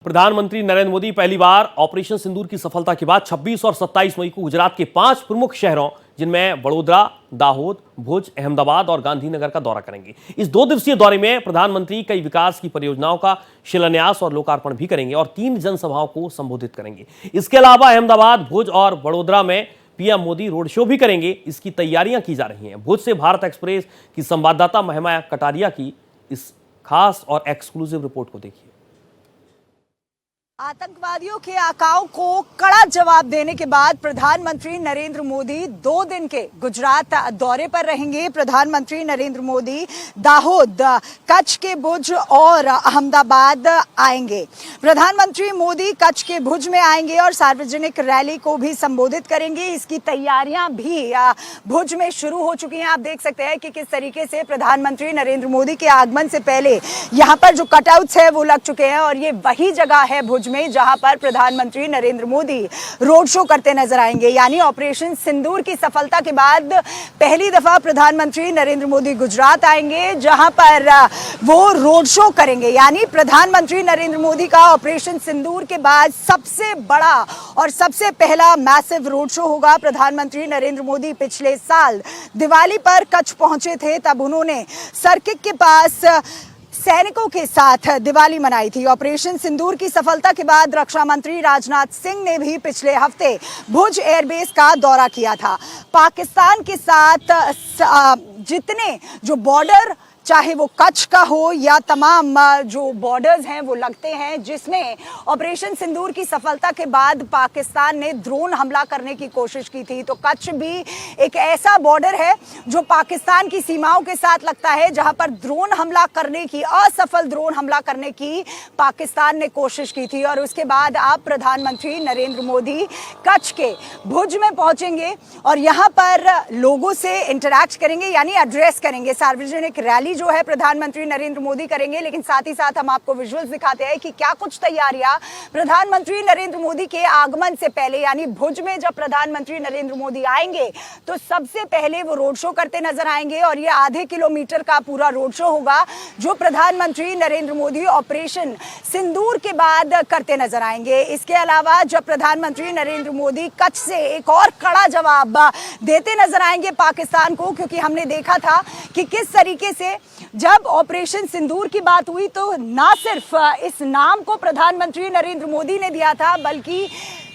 प्रधानमंत्री नरेंद्र मोदी पहली बार ऑपरेशन सिंदूर की सफलता के बाद 26 और 27 मई को गुजरात के 5 प्रमुख शहरों जिनमें वडोदरा, दाहोद, भुज, अहमदाबाद और गांधीनगर का दौरा करेंगे। इस 2 दिवसीय दौरे में प्रधानमंत्री कई विकास की परियोजनाओं का शिलान्यास और लोकार्पण भी करेंगे और 3 जनसभाओं को संबोधित करेंगे। इसके अलावा अहमदाबाद, भुज और वडोदरा में पीएम मोदी रोड शो भी करेंगे। इसकी तैयारियां की जा रही हैं। भुज से भारत एक्सप्रेस की संवाददाता महिमा कटारिया की इस खास और एक्सक्लूसिव रिपोर्ट को देखिए। आतंकवादियों के आकाओं को कड़ा जवाब देने के बाद प्रधानमंत्री नरेंद्र मोदी 2 दिन के गुजरात दौरे पर रहेंगे। प्रधानमंत्री नरेंद्र मोदी दाहोद, कच्छ के भुज और अहमदाबाद आएंगे। प्रधानमंत्री मोदी कच्छ के भुज में आएंगे और सार्वजनिक रैली को भी संबोधित करेंगे। इसकी तैयारियां भी भुज में शुरू हो चुकी हैं। आप देख सकते हैं कि किस तरीके से प्रधानमंत्री नरेंद्र मोदी के आगमन से पहले यहाँ पर जो कटआउट्स है वो लग चुके हैं और ये वही जगह है भुज में जहां पर प्रधानमंत्री नरेंद्र मोदी रोड शो करते नजर आएंगे। यानी ऑपरेशन सिंदूर की सफलता के बाद पहली दफा प्रधानमंत्री नरेंद्र मोदी गुजरात आएंगे जहां पर वो रोड शो करेंगे। यानी प्रधानमंत्री नरेंद्र मोदी का ऑपरेशन सिंदूर के बाद सबसे बड़ा और सबसे पहला मैसिव रोड शो होगा। प्रधानमंत्री नरेंद्र मोदी पिछले साल दिवाली पर कच्छ पहुंचे थे, तब उन्होंने सर्किट के पास सैनिकों के साथ दिवाली मनाई थी। ऑपरेशन सिंदूर की सफलता के बाद रक्षा मंत्री राजनाथ सिंह ने भी पिछले हफ्ते भुज एयरबेस का दौरा किया था। पाकिस्तान के साथ जितने जो बॉर्डर, चाहे वो कच्छ का हो या तमाम जो बॉर्डर्स हैं वो लगते हैं, जिसमें ऑपरेशन सिंदूर की सफलता के बाद पाकिस्तान ने ड्रोन हमला करने की कोशिश की थी। तो कच्छ भी एक ऐसा बॉर्डर है जो पाकिस्तान की सीमाओं के साथ लगता है, जहां पर ड्रोन हमला करने की, असफल ड्रोन हमला करने की पाकिस्तान ने कोशिश की थी। और उसके बाद अब प्रधानमंत्री नरेंद्र मोदी कच्छ के भुज में पहुंचेंगे और यहाँ पर लोगों से इंटरैक्ट करेंगे, यानी एड्रेस करेंगे। सार्वजनिक रैली जो है प्रधानमंत्री नरेंद्र मोदी करेंगे। लेकिन साथ ही साथ हम आपको विजुअल्स दिखाते हैं कि क्या कुछ तैयारियां प्रधानमंत्री नरेंद्र मोदी के आगमन से पहले, यानी भुज में जब प्रधानमंत्री नरेंद्र मोदी आएंगे तो सबसे पहले वो रोड शो करते नजर आएंगे और ये आधे किलोमीटर का पूरा रोड शो होगा जो प्रधानमंत्री नरेंद्र मोदी ऑपरेशन सिंदूर के बाद करते नजर आएंगे। इसके अलावा जब प्रधानमंत्री नरेंद्र मोदी कच्छ से एक और कड़ा जवाब देते नजर आएंगे पाकिस्तान को, क्योंकि हमने देखा था कि किस तरीके से जब ऑपरेशन सिंदूर की बात हुई तो ना सिर्फ इस नाम को प्रधानमंत्री नरेंद्र मोदी ने दिया था, बल्कि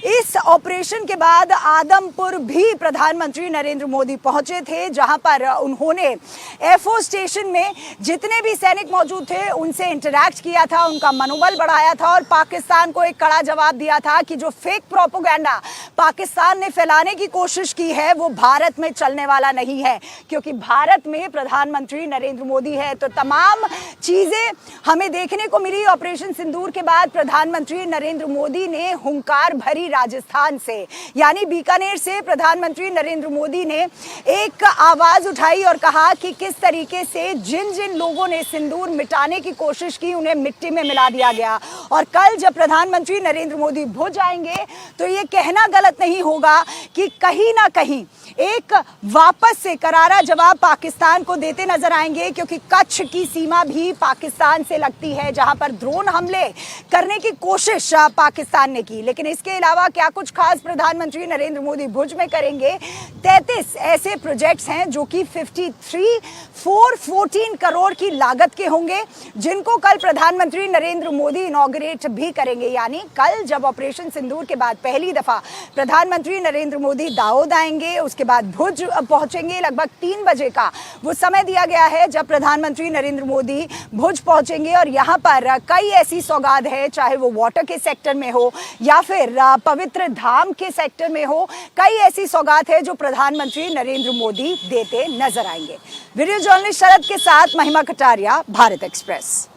इस ऑपरेशन के बाद आदमपुर भी प्रधानमंत्री नरेंद्र मोदी पहुंचे थे, जहां पर उन्होंने एयरफोर्स स्टेशन में जितने भी सैनिक मौजूद थे उनसे इंटरैक्ट किया था, उनका मनोबल बढ़ाया था और पाकिस्तान को एक कड़ा जवाब दिया था कि जो फेक प्रोपेगेंडा पाकिस्तान ने फैलाने की कोशिश की है वो भारत में चलने वाला नहीं है, क्योंकि भारत में प्रधानमंत्री नरेंद्र मोदी है। तो तमाम चीजें हमें देखने को मिली ऑपरेशन सिंदूर के बाद। प्रधानमंत्री नरेंद्र मोदी ने हुंकार भरी राजस्थान से, यानी बीकानेर से प्रधानमंत्री नरेंद्र मोदी ने एक आवाज उठाई और कहा कि किस तरीके से जिन जिन लोगों ने सिंदूर मिटाने की कोशिश की उन्हें मिट्टी में मिला दिया गया। और कल जब प्रधानमंत्री नरेंद्र मोदी भुज आएंगे तो ये कहना गलत नहीं होगा कि कहीं ना कहीं एक वापस से करारा जवाब पाकिस्तान को देते नजर आएंगे, क्योंकि कच्छ की सीमा भी पाकिस्तान से लगती है, जहां पर ड्रोन हमले करने की कोशिश पाकिस्तान ने की। लेकिन इसके अलावा क्या कुछ खास प्रधानमंत्री नरेंद्र मोदी भुज में करेंगे। 33 ऐसे प्रोजेक्ट्स हैं जो कि 414 करोड़ की लागत के होंगे, जिनको कल प्रधानमंत्री नरेंद्र मोदी इनॉग्रेट भी करेंगे। यानी कल जब ऑपरेशन सिंदूर के बाद पहली दफा प्रधानमंत्री नरेंद्र मोदी दाहोद आएंगे, उसके बाद भुज पहुंचेंगे। लगभग 3 बजे का वो समय दिया गया है जब प्रधानमंत्री नरेंद्र मोदी भुज पहुंचेंगे और यहाँ पर कई ऐसी सौगात है, चाहे वो वाटर के सेक्टर में हो या फिर पवित्र धाम के सेक्टर में हो, कई ऐसी सौगात है जो प्रधानमंत्री नरेंद्र मोदी देते नजर आएंगे। वीडियो जर्नलिस्ट शरद के साथ महिमा कटारिया, भारत एक्सप्रेस।